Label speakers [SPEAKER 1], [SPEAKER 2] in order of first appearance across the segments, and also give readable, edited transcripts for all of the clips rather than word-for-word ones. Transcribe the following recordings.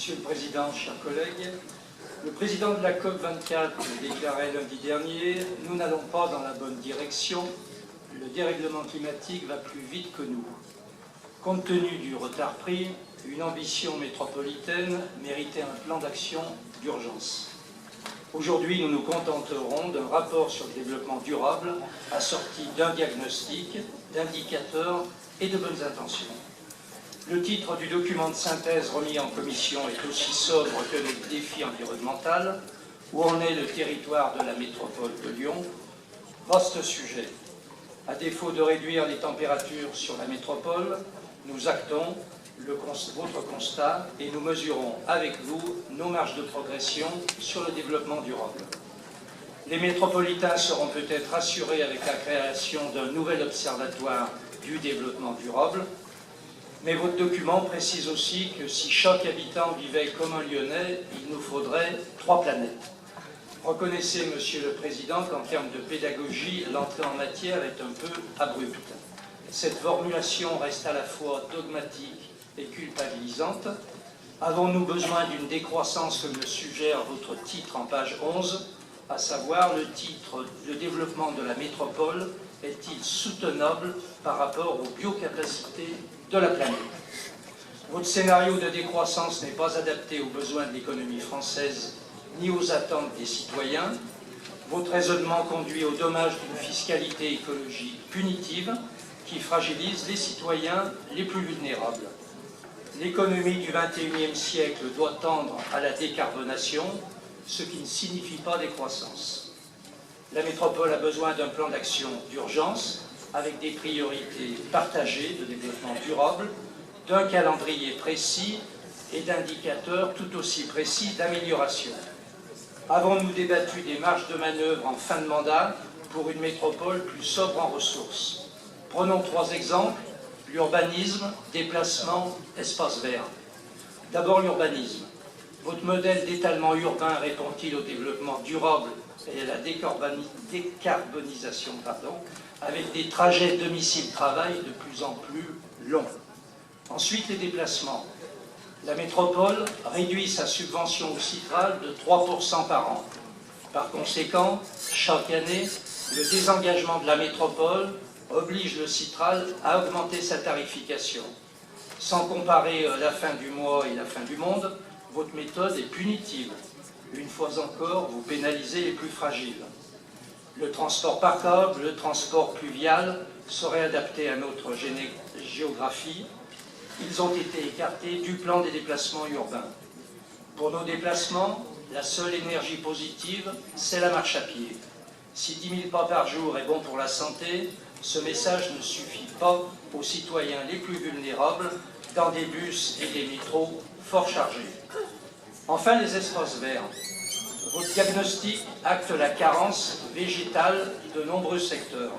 [SPEAKER 1] Monsieur le Président, chers collègues, le président de la COP24 déclarait lundi dernier « Nous n'allons pas dans la bonne direction, le dérèglement climatique va plus vite que nous ». Compte tenu du retard pris, une ambition métropolitaine méritait un plan d'action d'urgence. Aujourd'hui, nous nous contenterons d'un rapport sur le développement durable assorti d'un diagnostic, d'indicateurs et de bonnes intentions. Le titre du document de synthèse remis en commission est aussi sobre que le défi environnemental. Où en est le territoire de la métropole de Lyon? Vaste sujet. À défaut de réduire les températures sur la métropole, nous actons votre constat et nous mesurons avec vous nos marges de progression sur le développement durable. Les métropolitains seront peut-être rassurés avec la création d'un nouvel observatoire du développement durable, mais votre document précise aussi que si chaque habitant vivait comme un Lyonnais, il nous faudrait 3 planètes. Reconnaissez, Monsieur le Président, qu'en termes de pédagogie, l'entrée en matière est un peu abrupte. Cette formulation reste à la fois dogmatique et culpabilisante. Avons-nous besoin d'une décroissance comme le suggère votre titre en page 11, à savoir le titre « Le développement de la métropole est-il soutenable par rapport aux biocapacités de la planète ?» Votre scénario de décroissance n'est pas adapté aux besoins de l'économie française ni aux attentes des citoyens. Votre raisonnement conduit au dommage d'une fiscalité écologique punitive qui fragilise les citoyens les plus vulnérables. L'économie du XXIe siècle doit tendre à la décarbonation, ce qui ne signifie pas décroissance. La métropole a besoin d'un plan d'action d'urgence avec des priorités partagées de développement durable, d'un calendrier précis et d'indicateurs tout aussi précis d'amélioration. Avons-nous débattu des marges de manœuvre en fin de mandat pour une métropole plus sobre en ressources? Prenons 3 exemples. L'urbanisme, déplacement, espace vert. D'abord l'urbanisme. Votre modèle d'étalement urbain répond-il au développement durable et à la décarbonisation, avec des trajets domicile-travail de plus en plus longs? Ensuite, les déplacements. La métropole réduit sa subvention au Citral de 3% par an. Par conséquent, chaque année, le désengagement de la métropole oblige le Citral à augmenter sa tarification. Sans comparer la fin du mois et la fin du monde, votre méthode est punitive. Une fois encore, vous pénalisez les plus fragiles. Le transport par câble, le transport fluvial seraient adaptés à notre géographie. Ils ont été écartés du plan des déplacements urbains. Pour nos déplacements, la seule énergie positive, c'est la marche à pied. Si 10 000 pas par jour est bon pour la santé, ce message ne suffit pas aux citoyens les plus vulnérables dans des bus et des métros fort chargés. Enfin, les espaces verts. Votre diagnostic acte la carence végétale de nombreux secteurs.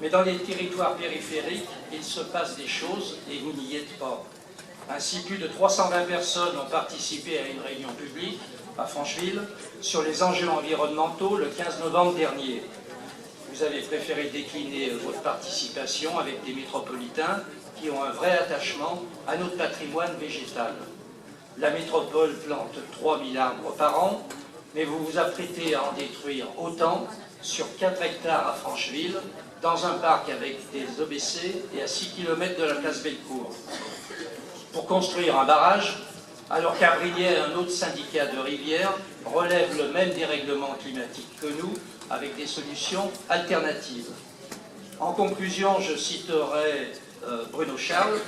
[SPEAKER 1] Mais dans les territoires périphériques, il se passe des choses et vous n'y êtes pas. Ainsi, plus de 320 personnes ont participé à une réunion publique à Francheville sur les enjeux environnementaux le 15 novembre dernier. Vous avez préféré décliner votre participation avec des métropolitains qui ont un vrai attachement à notre patrimoine végétal. La métropole plante 3 000 arbres par an, mais vous vous apprêtez à en détruire autant sur 4 hectares à Francheville, dans un parc avec des OBC et à 6 km de la place Bellecour. Pour construire un barrage, alors qu'Abrignais, un autre syndicat de rivière, relève le même dérèglement climatique que nous, avec des solutions alternatives. En conclusion, je citerai Bruno Charles.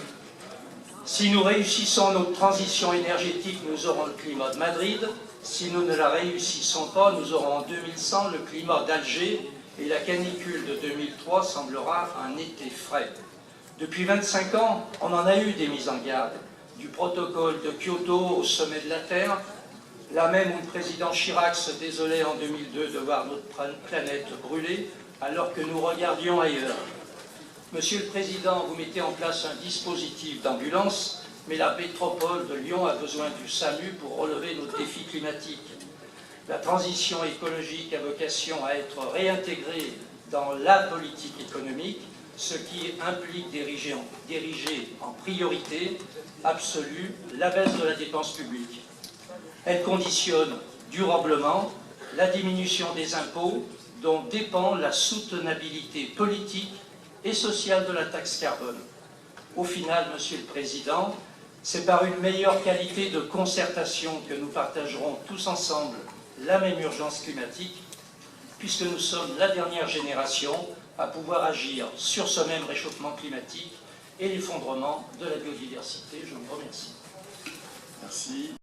[SPEAKER 1] Si nous réussissons notre transition énergétique, nous aurons le climat de Madrid. Si nous ne la réussissons pas, nous aurons en 2100 le climat d'Alger et la canicule de 2003 semblera un été frais. Depuis 25 ans, on en a eu des mises en garde. Du protocole de Kyoto au sommet de la Terre, là même où le président Chirac se désolait en 2002 de voir notre planète brûler alors que nous regardions ailleurs. Monsieur le Président, vous mettez en place un dispositif d'ambulance, mais la métropole de Lyon a besoin du SAMU pour relever nos défis climatiques. La transition écologique a vocation à être réintégrée dans la politique économique. ce qui implique d'ériger en priorité absolue la baisse de la dépense publique. Elle conditionne durablement la diminution des impôts dont dépend la soutenabilité politique et sociale de la taxe carbone. Au final, Monsieur le Président, c'est par une meilleure qualité de concertation que nous partagerons tous ensemble la même urgence climatique, puisque nous sommes la dernière génération à pouvoir agir sur ce même réchauffement climatique et l'effondrement de la biodiversité. Je vous remercie.
[SPEAKER 2] Merci.